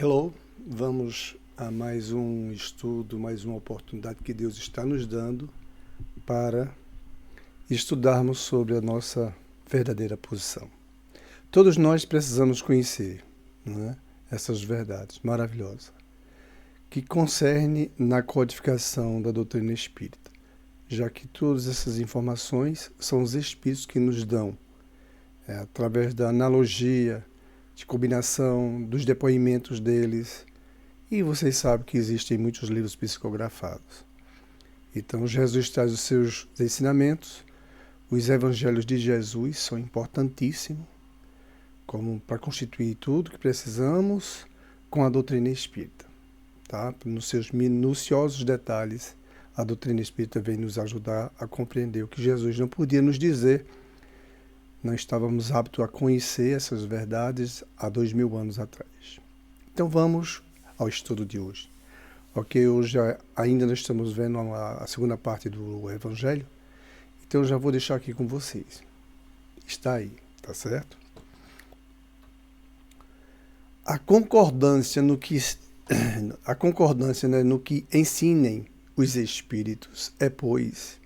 Hello, vamos a mais um estudo, mais uma oportunidade que Deus está nos dando para estudarmos sobre a nossa verdadeira posição. Todos nós precisamos conhecer, né, essas verdades maravilhosas que concerne na codificação da doutrina espírita, já que todas essas informações são os espíritos que nos dão, através da analogia, de combinação dos depoimentos deles. E vocês sabem que existem muitos livros psicografados. Então, Jesus traz os seus ensinamentos. Os evangelhos de Jesus são importantíssimos, como para constituir tudo que precisamos com a doutrina espírita. Tá? Nos seus minuciosos detalhes, a doutrina espírita vem nos ajudar a compreender o que Jesus não podia nos dizer. Não estávamos aptos a conhecer essas verdades há 2000 anos atrás. Então vamos ao estudo de hoje. Ok, hoje ainda nós estamos vendo a segunda parte do Evangelho, então eu já vou deixar aqui com vocês. Está aí, tá certo? A concordância no que ensinem os espíritos é, pois,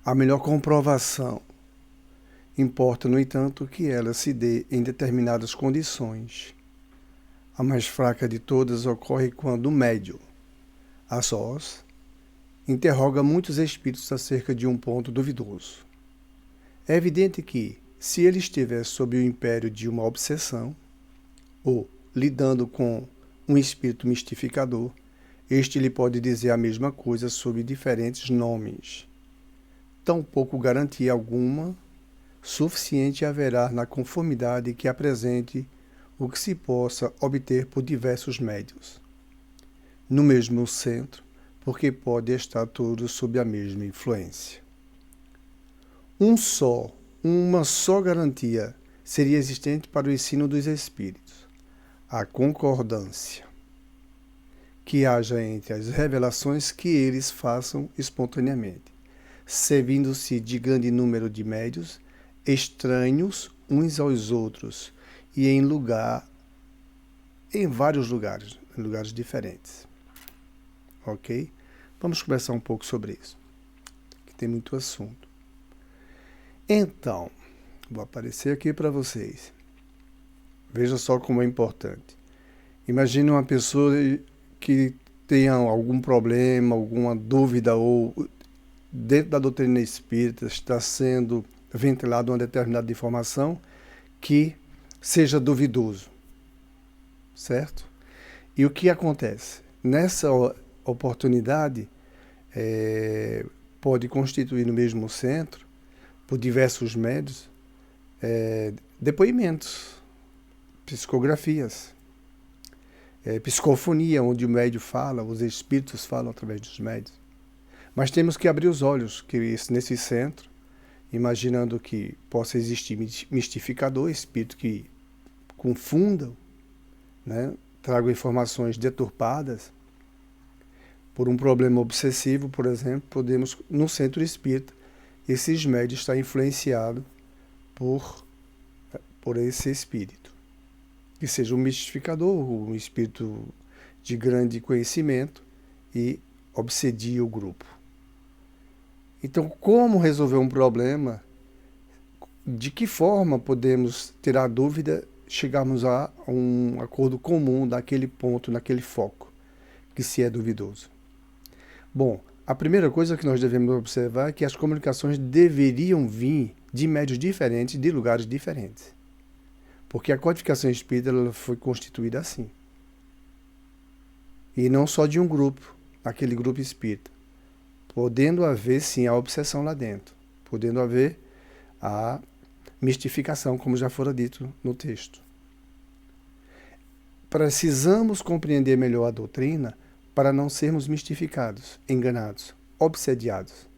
a melhor comprovação. Importa, no entanto, que ela se dê em determinadas condições. A mais fraca de todas ocorre quando o médium, a sós, interroga muitos espíritos acerca de um ponto duvidoso. É evidente que, se ele estiver sob o império de uma obsessão, ou lidando com um espírito mistificador, este lhe pode dizer a mesma coisa sob diferentes nomes. Tampouco garantia alguma suficiente haverá na conformidade que apresente o que se possa obter por diversos médios, no mesmo centro, porque pode estar todos sob a mesma influência. Uma só garantia seria existente para o ensino dos espíritos: a concordância. Que haja entre as revelações que eles façam espontaneamente, servindo-se de grande número de médios, estranhos uns aos outros, e em vários lugares, em lugares diferentes. Ok? Vamos conversar um pouco sobre isso, que tem muito assunto. Então, vou aparecer aqui para vocês. Veja só como é importante. Imagine uma pessoa que tenha algum problema, alguma dúvida, ou dentro da doutrina espírita está sendo ventilada uma determinada informação que seja duvidoso, certo? E o que acontece? Nessa oportunidade, pode constituir no mesmo centro, por diversos médios, depoimentos, psicografias, psicofonia, onde o médium fala, os espíritos falam através dos médios. Mas temos que abrir os olhos que nesse centro, imaginando que possa existir mistificador, espírito que confundam, né, tragam informações deturpadas. Por um problema obsessivo, por exemplo, podemos, no centro espírita, esses médios estar influenciados por esse espírito. Que seja um mistificador, um espírito de grande conhecimento e obsedia o grupo. Então, como resolver um problema? De que forma podemos tirar dúvida, chegarmos a um acordo comum naquele ponto, naquele foco, que se é duvidoso? Bom, a primeira coisa que nós devemos observar é que as comunicações deveriam vir de médios diferentes, de lugares diferentes. Porque a codificação espírita ela foi constituída assim. E não só de um grupo, aquele grupo espírita. Podendo haver, sim, a obsessão lá dentro. Podendo haver a mistificação, como já fora dito no texto. Precisamos compreender melhor a doutrina para não sermos mistificados, enganados, obsediados.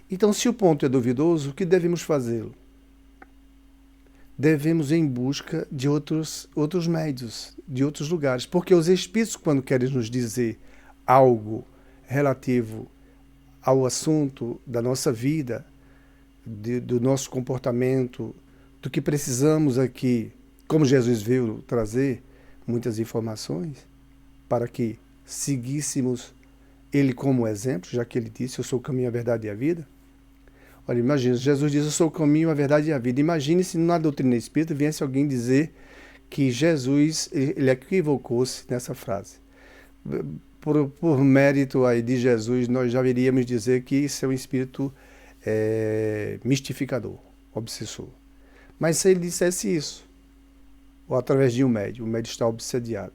Então, se o ponto é duvidoso, o que devemos fazê-lo? Devemos ir em busca de outros médios, de outros lugares. Porque os espíritos, quando querem nos dizer algo relativo ao assunto da nossa vida, do nosso comportamento, do que precisamos aqui, como Jesus veio trazer, muitas informações para que seguíssemos ele como exemplo, já que ele disse, eu sou o caminho, a verdade e a vida. Olha, imagina, Jesus diz, eu sou o caminho, a verdade e a vida. Imagine se na doutrina espírita viesse alguém dizer que Jesus, ele equivocou-se nessa frase. Por mérito aí de Jesus, nós já iríamos dizer que isso é um espírito mistificador, obsessor. Mas se ele dissesse isso, ou através de um médium, o médium está obsediado.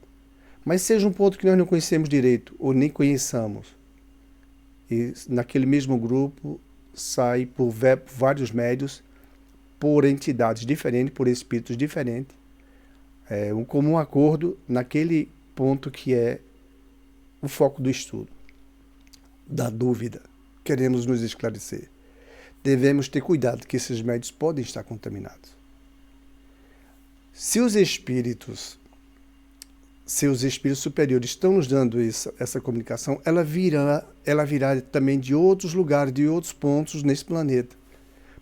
Mas seja um ponto que nós não conhecemos direito, ou nem conheçamos, e naquele mesmo grupo sai por vários médios, por entidades diferentes, por espíritos diferentes, um comum acordo naquele ponto que é o foco do estudo, da dúvida. Queremos nos esclarecer. Devemos ter cuidado que esses médios podem estar contaminados. Se os espíritos superiores estão nos dando essa comunicação, ela virá também de outros lugares, de outros pontos nesse planeta.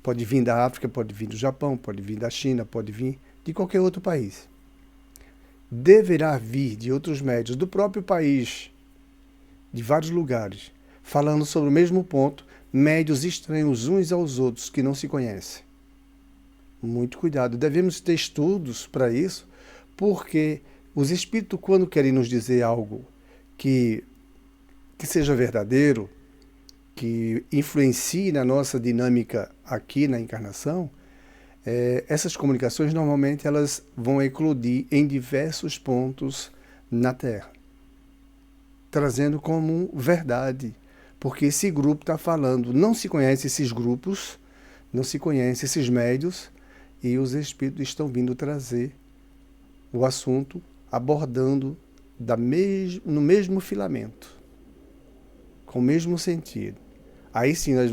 Pode vir da África, pode vir do Japão, pode vir da China, pode vir de qualquer outro país. Deverá vir de outros médios do próprio país, de vários lugares, falando sobre o mesmo ponto, médios estranhos uns aos outros que não se conhecem. Muito cuidado, devemos ter estudos para isso, porque os espíritos, quando querem nos dizer algo que seja verdadeiro, que influencie na nossa dinâmica aqui na encarnação, essas comunicações normalmente elas vão eclodir em diversos pontos na Terra, trazendo como verdade, porque esse grupo está falando, não se conhece esses grupos, não se conhece esses médios, e os espíritos estão vindo trazer o assunto abordando no mesmo filamento, com o mesmo sentido. Aí sim nós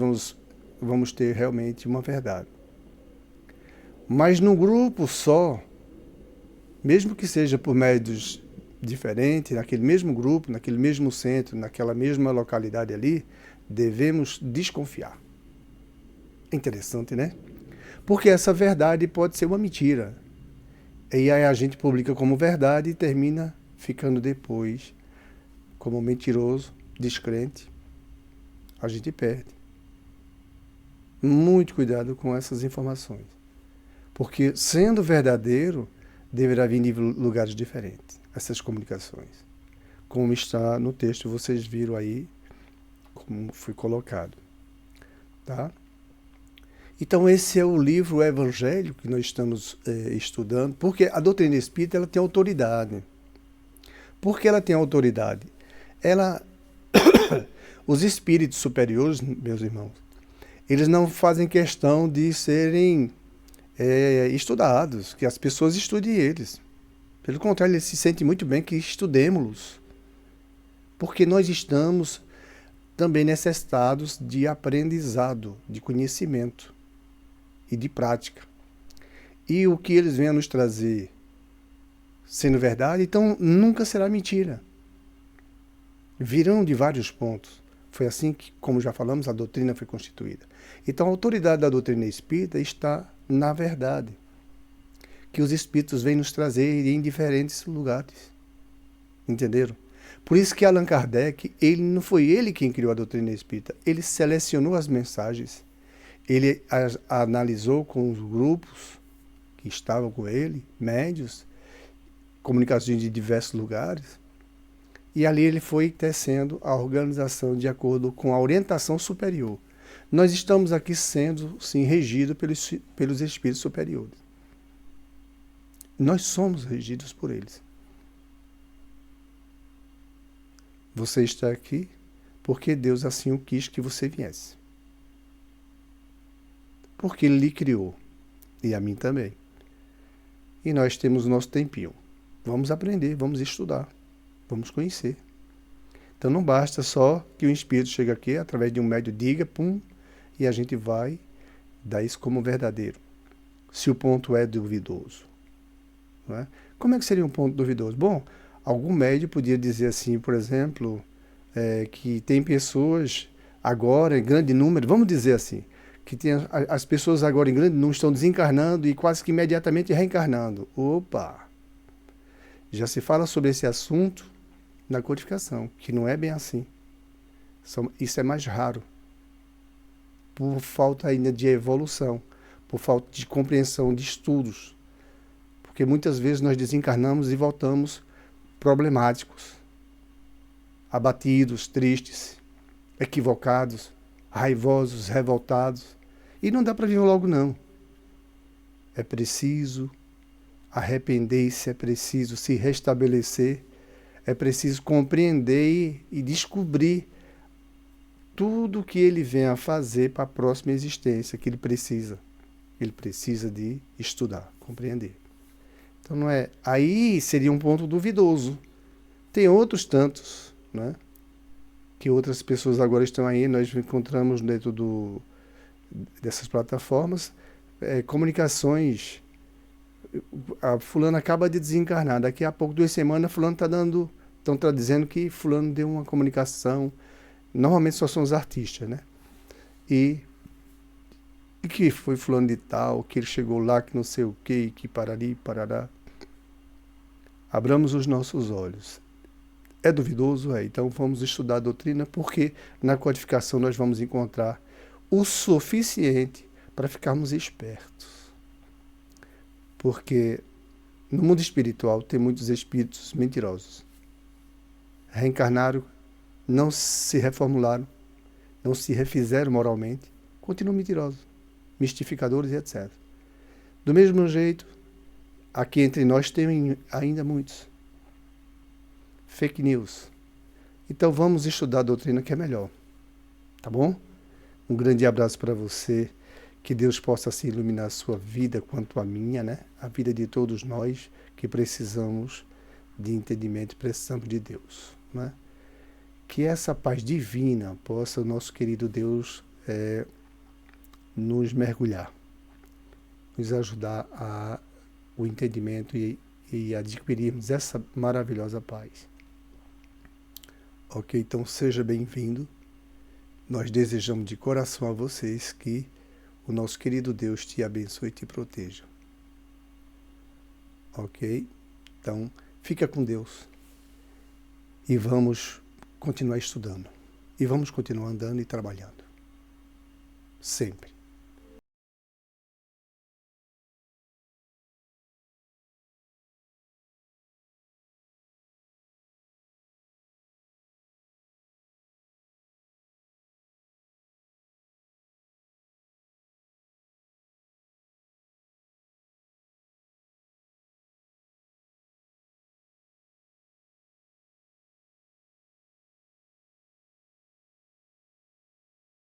vamos ter realmente uma verdade. Mas num grupo só, mesmo que seja por médios diferentes, naquele mesmo grupo, naquele mesmo centro, naquela mesma localidade ali, devemos desconfiar. Interessante, né? Porque essa verdade pode ser uma mentira. E aí a gente publica como verdade e termina ficando depois como mentiroso, descrente. A gente perde. Muito cuidado com essas informações. Porque, sendo verdadeiro, deverá vir de lugares diferentes, essas comunicações. Como está no texto, vocês viram aí, como foi colocado. Tá? Então, esse é o livro Evangelho que nós estamos estudando, porque a doutrina espírita ela tem autoridade. Por que ela tem autoridade? Os espíritos superiores, meus irmãos, eles não fazem questão de serem estudados, que as pessoas estudem eles. Pelo contrário, eles se sentem muito bem que estudemos-los. Porque nós estamos também necessitados de aprendizado, de conhecimento e de prática. E o que eles vêm a nos trazer sendo verdade, então nunca será mentira. Virão de vários pontos. Foi assim que, como já falamos, a doutrina foi constituída. Então a autoridade da doutrina espírita está na verdade, que os espíritos vêm nos trazer em diferentes lugares. Entenderam? Por isso que Allan Kardec, não foi ele quem criou a doutrina espírita, ele selecionou as mensagens, ele as analisou com os grupos que estavam com ele, médios, comunicações de diversos lugares, e ali ele foi tecendo a organização de acordo com a orientação superior. Nós estamos aqui sendo, sim, regidos pelos espíritos superiores. Nós somos regidos por eles. Você está aqui porque Deus assim o quis que você viesse. Porque Ele lhe criou. E a mim também. E nós temos o nosso tempinho. Vamos aprender, vamos estudar, vamos conhecer. Então não basta só que o espírito chegue aqui, através de um médium diga, pum, e a gente vai dar isso como verdadeiro. Se o ponto é duvidoso. Não é? Como é que seria um ponto duvidoso? Bom, algum médium podia dizer assim, por exemplo, que tem pessoas agora em grande número, vamos dizer assim, que tem as pessoas agora em grande número estão desencarnando e quase que imediatamente reencarnando. Opa! Já se fala sobre esse assunto na codificação, que não é bem assim. Isso é mais raro, por falta ainda de evolução, por falta de compreensão de estudos. Porque muitas vezes nós desencarnamos e voltamos problemáticos, abatidos, tristes, equivocados, raivosos, revoltados. E não dá para viver logo, não. É preciso arrepender-se, é preciso se restabelecer, é preciso compreender e descobrir tudo o que ele vem a fazer para a próxima existência que ele precisa. Ele precisa de estudar, compreender. Então não é. Aí seria um ponto duvidoso. Tem outros tantos, né? Que outras pessoas agora estão aí, nós encontramos dentro dessas plataformas comunicações. A fulano acaba de desencarnar, daqui a pouco, 2 semanas, fulano estão dizendo que fulano deu uma comunicação. Normalmente só são os artistas, né? E que foi fulano de tal, que ele chegou lá, que não sei o quê, que parari, parará. Abramos os nossos olhos. É duvidoso? É. Então vamos estudar a doutrina, porque na codificação nós vamos encontrar o suficiente para ficarmos espertos. Porque no mundo espiritual tem muitos espíritos mentirosos. Reencarnaram, não se reformularam, não se refizeram moralmente, continuam mentirosos, mistificadores e etc. Do mesmo jeito, aqui entre nós tem ainda muitos fake news. Então vamos estudar a doutrina que é melhor. Tá bom? Um grande abraço para você. Que Deus possa assim iluminar a sua vida quanto a minha, né? A vida de todos nós que precisamos de entendimento, precisamos de Deus, né? Que essa paz divina possa o nosso querido Deus nos mergulhar, nos ajudar a o entendimento e adquirirmos essa maravilhosa paz. Ok, então seja bem-vindo. Nós desejamos de coração a vocês que o nosso querido Deus te abençoe e te proteja. Ok? Então, fica com Deus. E vamos continuar estudando. E vamos continuar andando e trabalhando. Sempre.